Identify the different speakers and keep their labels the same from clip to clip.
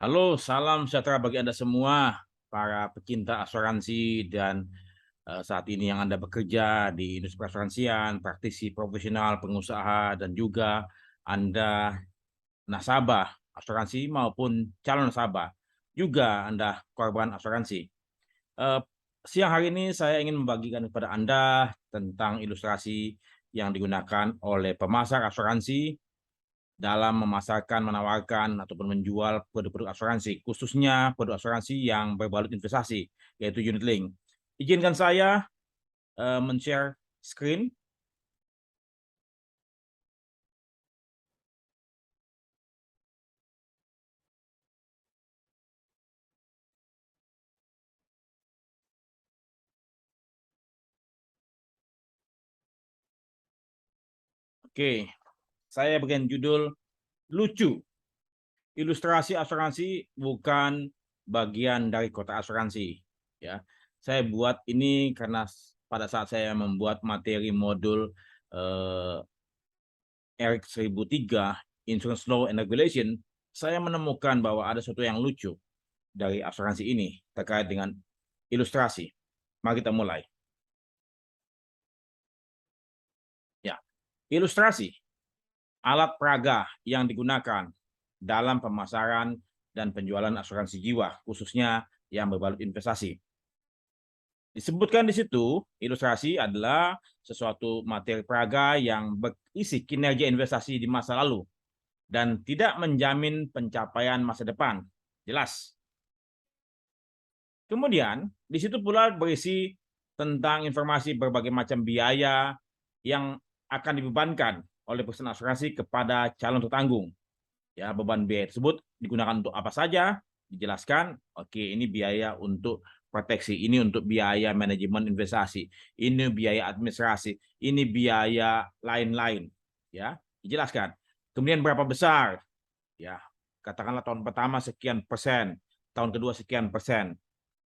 Speaker 1: Halo, salam sejahtera bagi Anda semua, para pecinta asuransi dan saat ini yang Anda bekerja di industri asuransian, praktisi profesional, pengusaha, dan juga Anda nasabah asuransi maupun calon nasabah, juga Anda korban asuransi. Eh, Siang hari ini saya ingin membagikan kepada Anda tentang ilustrasi yang digunakan oleh pemasar asuransi dalam memasarkan, menawarkan, ataupun menjual produk-produk asuransi, khususnya produk asuransi yang berbalut investasi, yaitu unit link. Izinkan saya men-share screen. Oke, saya bagian judul lucu. Ilustrasi asuransi bukan bagian dari kotak asuransi. Ya, saya buat ini karena pada saat saya membuat materi modul ERIC 1003 Insurance Law and Regulation, saya menemukan bahwa ada sesuatu yang lucu dari asuransi ini terkait dengan ilustrasi. Mari kita mulai. Ya, ilustrasi alat peraga yang digunakan dalam pemasaran dan penjualan asuransi jiwa, khususnya yang berbalut investasi. Disebutkan di situ, ilustrasi adalah sesuatu materi peraga yang berisi kinerja investasi di masa lalu dan tidak menjamin pencapaian masa depan. Jelas. Kemudian, di situ pula berisi tentang informasi berbagai macam biaya yang akan dibebankan oleh perusahaan asuransi kepada calon tertanggung. Ya, beban biaya tersebut digunakan untuk apa saja? Dijelaskan, oke, ini biaya untuk proteksi, ini untuk biaya manajemen investasi, ini biaya administrasi, ini biaya lain-lain, ya, dijelaskan. Kemudian berapa besar? Ya, katakanlah tahun pertama sekian persen, tahun kedua sekian persen,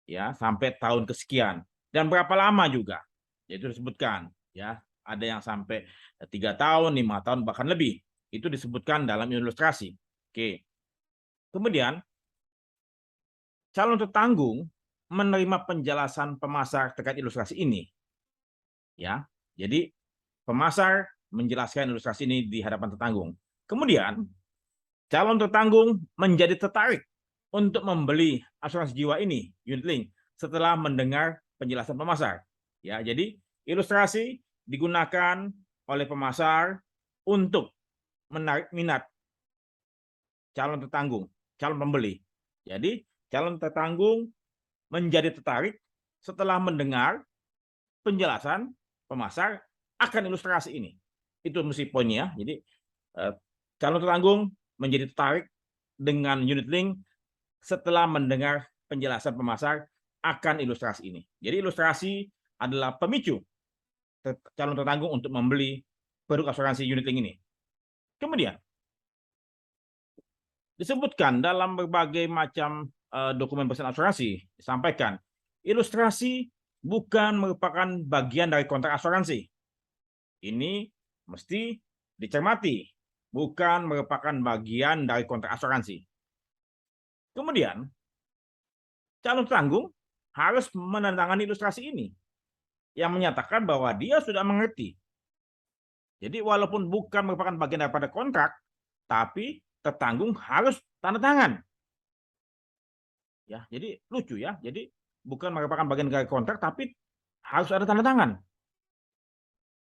Speaker 1: ya, sampai tahun kesekian, dan berapa lama juga, itu disebutkan, ya, ada yang sampai 3 tahun, 5 tahun, bahkan lebih, itu disebutkan dalam ilustrasi. Oke, kemudian calon tertanggung menerima penjelasan pemasar terkait ilustrasi ini, ya, jadi pemasar menjelaskan ilustrasi ini di hadapan tertanggung. Kemudian calon tertanggung menjadi tertarik untuk membeli asuransi jiwa ini, unit link, setelah mendengar penjelasan pemasar. Ya, jadi ilustrasi digunakan oleh pemasar untuk menarik minat calon tertanggung, calon pembeli. Jadi calon tertanggung menjadi tertarik setelah mendengar penjelasan pemasar akan ilustrasi ini. Itu mesti poinnya. Jadi calon tertanggung menjadi tertarik dengan unit link setelah mendengar penjelasan pemasar akan ilustrasi ini. Jadi ilustrasi adalah pemicu calon tertanggung untuk membeli produk asuransi unit link ini. Kemudian disebutkan dalam berbagai macam dokumen perusahaan asuransi, disampaikan ilustrasi bukan merupakan bagian dari kontrak asuransi. Ini mesti dicermati, bukan merupakan bagian dari kontrak asuransi. Kemudian calon tanggung harus menandatangani ilustrasi ini yang menyatakan bahwa dia sudah mengerti. Jadi walaupun bukan merupakan bagian daripada kontrak, tapi tertanggung harus tanda tangan. Ya, jadi lucu ya. Jadi bukan merupakan bagian dari kontrak, tapi harus ada tanda tangan.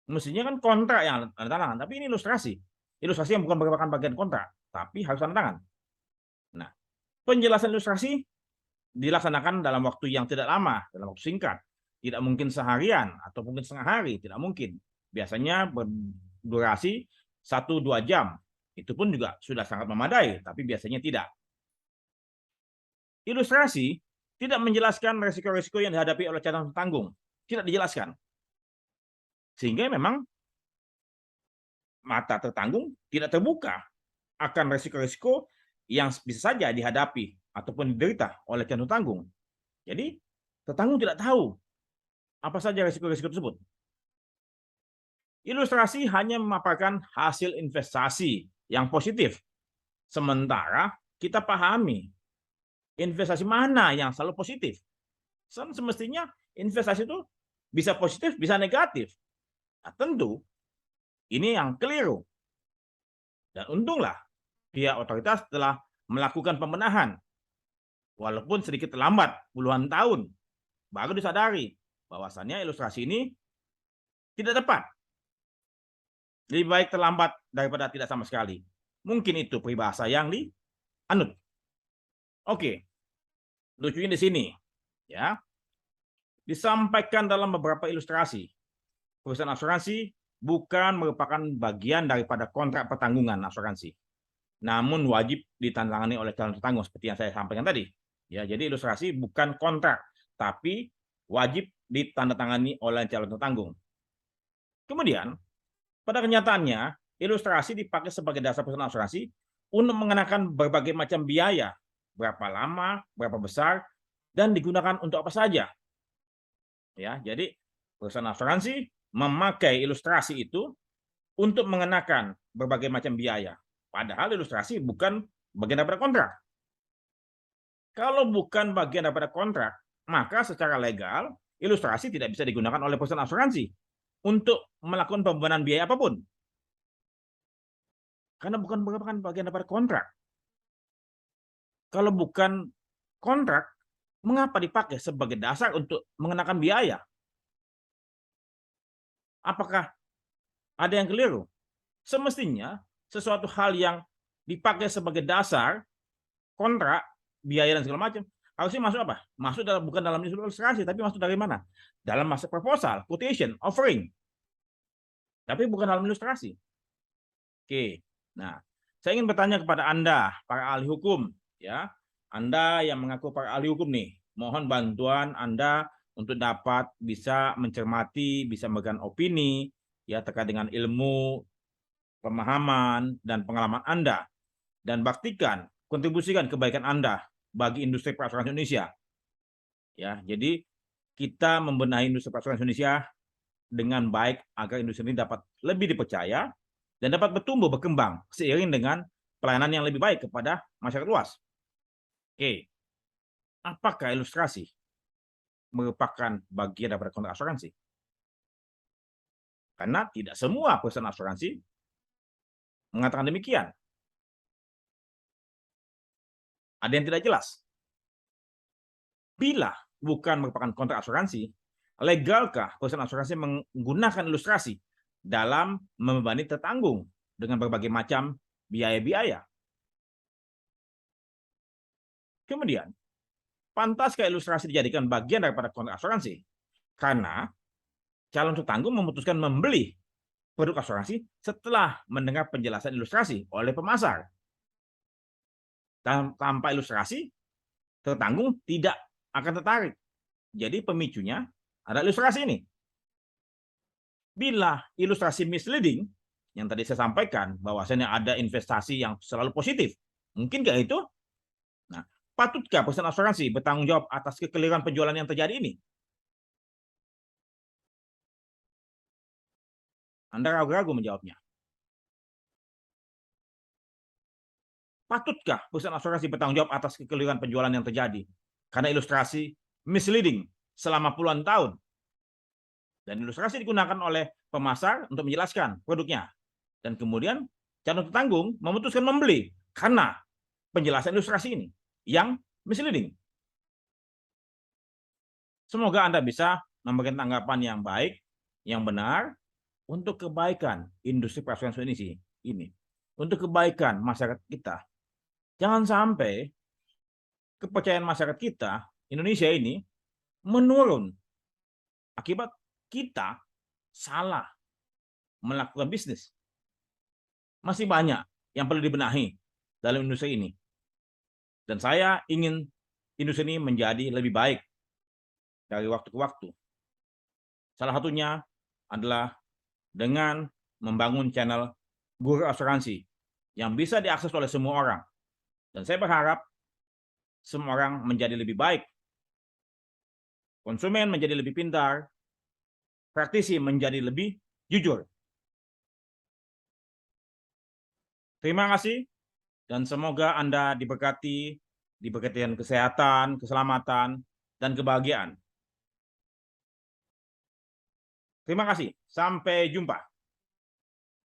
Speaker 1: Mestinya kan kontrak yang tanda tangan, tapi ini ilustrasi. Ilustrasi yang bukan merupakan bagian kontrak, tapi harus tanda tangan. Nah, penjelasan ilustrasi dilaksanakan dalam waktu yang tidak lama, dalam waktu singkat. Tidak mungkin seharian atau mungkin setengah hari, tidak mungkin. Biasanya berdurasi 1-2 jam. Itu pun juga sudah sangat memadai, tapi biasanya tidak. Ilustrasi tidak menjelaskan resiko-resiko yang dihadapi oleh calon tanggung. Tidak dijelaskan. Sehingga memang mata tertanggung tidak terbuka akan resiko-resiko yang bisa saja dihadapi ataupun diderita oleh calon tanggung. Jadi, tertanggung tidak tahu apa saja resiko-resiko tersebut. Ilustrasi hanya memaparkan hasil investasi yang positif. Sementara kita pahami investasi mana yang selalu positif? Semestinya investasi itu bisa positif, bisa negatif. Nah, tentu ini yang keliru. Dan untunglah pihak otoritas telah melakukan pembenahan. Walaupun sedikit terlambat, puluhan tahun, baru disadari bahwasannya ilustrasi ini tidak tepat. Lebih baik terlambat daripada tidak sama sekali. Mungkin itu peribahasa yang dianut. Oke, lucunya di sini, ya, disampaikan dalam beberapa ilustrasi. Perusahaan asuransi bukan merupakan bagian daripada kontrak pertanggungan asuransi, namun wajib ditandatangani oleh calon tertanggung seperti yang saya sampaikan tadi. Ya, jadi ilustrasi bukan kontrak, tapi wajib ditandatangani oleh calon tertanggung. Kemudian, pada kenyataannya, ilustrasi dipakai sebagai dasar perusahaan asuransi untuk mengenakan berbagai macam biaya, berapa lama, berapa besar, dan digunakan untuk apa saja. Ya, jadi perusahaan asuransi memakai ilustrasi itu untuk mengenakan berbagai macam biaya. Padahal ilustrasi bukan bagian daripada kontrak. Kalau bukan bagian daripada kontrak, maka secara legal ilustrasi tidak bisa digunakan oleh perusahaan asuransi untuk melakukan pembebanan biaya apapun. Karena bukan merupakan bagian daripada kontrak. Kalau bukan kontrak, mengapa dipakai sebagai dasar untuk mengenakan biaya? Apakah ada yang keliru? Semestinya sesuatu hal yang dipakai sebagai dasar kontrak, biaya dan segala macam, harusnya masuk apa? Masuk bukan dalam ilustrasi, tapi masuk dari mana? Dalam masuk proposal, quotation, offering. Tapi bukan dalam ilustrasi. Oke. Nah, saya ingin bertanya kepada Anda, para ahli hukum, ya. Anda yang mengaku para ahli hukum nih, mohon bantuan Anda untuk dapat bisa mencermati, bisa memberikan opini ya terkait dengan ilmu, pemahaman dan pengalaman Anda, dan baktikan, kontribusikan kebaikan Anda bagi industri perasuransi Indonesia. Ya, jadi kita membenahi industri perasuransi Indonesia dengan baik agar industri ini dapat lebih dipercaya dan dapat bertumbuh berkembang seiring dengan pelayanan yang lebih baik kepada masyarakat luas. Oke, apakah ilustrasi merupakan bagian daripada kontrak asuransi? Karena tidak semua perusahaan asuransi mengatakan demikian. Ada yang tidak jelas. Bila bukan merupakan kontrak asuransi, legalkah perusahaan asuransi menggunakan ilustrasi dalam membebani tertanggung dengan berbagai macam biaya-biaya? Kemudian, pantaskah ilustrasi dijadikan bagian daripada kontrak asuransi? Karena calon tertanggung memutuskan membeli produk asuransi setelah mendengar penjelasan ilustrasi oleh pemasar. Tanpa ilustrasi, tertanggung tidak akan tertarik. Jadi pemicunya adalah ilustrasi ini. Bila ilustrasi misleading, yang tadi saya sampaikan, bahwasanya ada investasi yang selalu positif, mungkinkah itu? Nah, patutkah perusahaan asuransi bertanggung jawab atas kekeliruan penjualan yang terjadi ini? Anda ragu-ragu menjawabnya. Patutkah perusahaan asuransi bertanggung jawab atas kekeliruan penjualan yang terjadi? Karena ilustrasi misleading selama puluhan tahun. Dan ilustrasi digunakan oleh pemasar untuk menjelaskan produknya. Dan kemudian calon tertanggung memutuskan membeli karena penjelasan ilustrasi ini yang misleading. Semoga Anda bisa memberikan tanggapan yang baik, yang benar, untuk kebaikan industri perasuransi ini. Untuk kebaikan masyarakat kita. Jangan sampai kepercayaan masyarakat kita, Indonesia ini, menurun akibat kita salah melakukan bisnis. Masih banyak yang perlu dibenahi dalam industri ini. Dan saya ingin industri ini menjadi lebih baik dari waktu ke waktu. Salah satunya adalah dengan membangun channel Guru Asuransi yang bisa diakses oleh semua orang. Dan saya berharap semua orang menjadi lebih baik, konsumen menjadi lebih pintar, praktisi menjadi lebih jujur. Terima kasih dan semoga Anda diberkati di bagian kesehatan, keselamatan, dan kebahagiaan. Terima kasih. Sampai jumpa.